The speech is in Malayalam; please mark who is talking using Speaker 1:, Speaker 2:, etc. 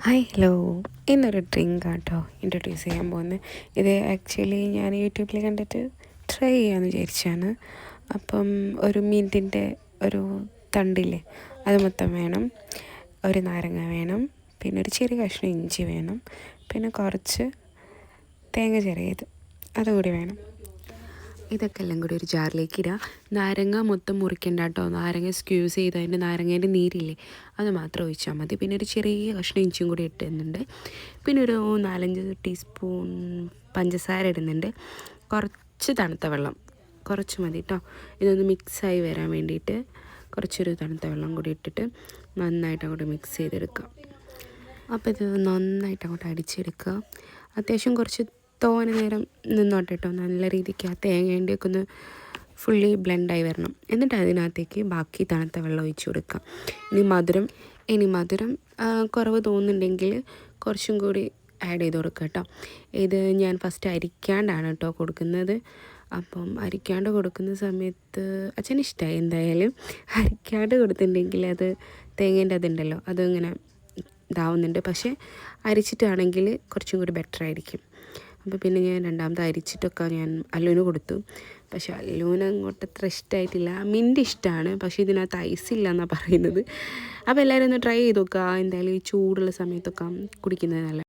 Speaker 1: ഹായ് ഹലോ, ഇന്നൊരു ഡ്രിങ്ക് ആട്ടോ ഇൻട്രൊഡ്യൂസ് ചെയ്യാൻ പോകുന്നത്. ഇത് ആക്ച്വലി ഞാൻ യൂട്യൂബിൽ കണ്ടിട്ട് ട്രൈ ചെയ്യാമെന്ന് വിചാരിച്ചാണ്. അപ്പം ഒരു മിൻറ്റിൻ്റെ ഒരു തണ്ടില്ലേ, അത് മൊത്തം വേണം. ഒരു നാരങ്ങ വേണം, പിന്നെ ഒരു ചെറിയ കഷ്ണം ഇഞ്ചി വേണം, പിന്നെ കുറച്ച് തേങ്ങ ചിരകിയത് അതുകൂടി വേണം. ഇതൊക്കെ എല്ലാം കൂടി ഒരു ജാറിലേക്ക് ഇടുക. നാരങ്ങ മൊത്തം മുറിക്കണ്ട കേട്ടോ. നാരങ്ങ സ്ക്യൂസ് ചെയ്ത് അതിൻ്റെ നാരങ്ങേൻ്റെ നീരില്ലേ, അത് മാത്രം ഒഴിച്ചാൽ മതി. പിന്നെ ഒരു ചെറിയ കഷ്ണം ഇഞ്ചിയും കൂടി ഇട്ടുന്നുണ്ട്. പിന്നെ ഒരു 4-5 ടീസ്പൂൺ പഞ്ചസാര ഇടുന്നുണ്ട്. കുറച്ച് തണുത്ത വെള്ളം, കുറച്ച് മതി കേട്ടോ. ഇതൊന്ന് മിക്സായി വരാൻ വേണ്ടിയിട്ട് കുറച്ചൊരു തണുത്ത വെള്ളം കൂടി ഇട്ടിട്ട് നന്നായിട്ട് അങ്ങോട്ട് മിക്സ് ചെയ്തെടുക്കുക. അപ്പോൾ ഇത് നന്നായിട്ട് അങ്ങോട്ട് അടിച്ചെടുക്കുക. അത്യാവശ്യം കുറച്ച് തോനെ നേരം നിന്നോട്ടെ കേട്ടോ. നല്ല രീതിക്ക് ആ തേങ്ങേൻ്റെയൊക്കെ ഒന്ന് ഫുള്ളി ബ്ലെൻഡായി വരണം. എന്നിട്ട് അതിനകത്തേക്ക് ബാക്കി തണുത്ത വെള്ളം ഒഴിച്ച് കൊടുക്കാം. ഇനി മധുരം കുറവ് തോന്നുന്നുണ്ടെങ്കിൽ കുറച്ചും കൂടി ആഡ് ചെയ്ത് കൊടുക്കുക കേട്ടോ. ഇത് ഞാൻ ഫസ്റ്റ് അരിക്കാണ്ടാണ് കേട്ടോ കൊടുക്കുന്നത്. അപ്പം അരിക്കാണ്ട് കൊടുക്കുന്ന സമയത്ത് അച്ഛന് ഇഷ്ടമായി. എന്തായാലും അരിക്കാണ്ട് കൊടുത്തിട്ടുണ്ടെങ്കിൽ അത് തേങ്ങേൻ്റെ അതുണ്ടല്ലോ, അതിങ്ങനെ ഇതാവുന്നുണ്ട്. പക്ഷേ അരിച്ചിട്ടാണെങ്കിൽ കുറച്ചും കൂടി ബെറ്റർ ആയിരിക്കും. അപ്പോൾ പിന്നെ ഞാൻ രണ്ടാമത് അരിച്ചിട്ടൊക്കെ ഞാൻ അല്ലുവിന് കൊടുത്തു. പക്ഷെ അല്ലുവിന് അങ്ങോട്ട് അത്ര ഇഷ്ടമായിട്ടില്ല. മിൻറ്റ് ഇഷ്ടമാണ്, പക്ഷേ ഇതിനകത്ത് ഐസില്ല എന്നാണ് പറയുന്നത്. അപ്പോൾ എല്ലാവരും ഒന്ന് ട്രൈ ചെയ്ത് നോക്കുക. എന്തായാലും ഈ ചൂടുള്ള സമയത്തൊക്കെ കുടിക്കുന്നത് നല്ല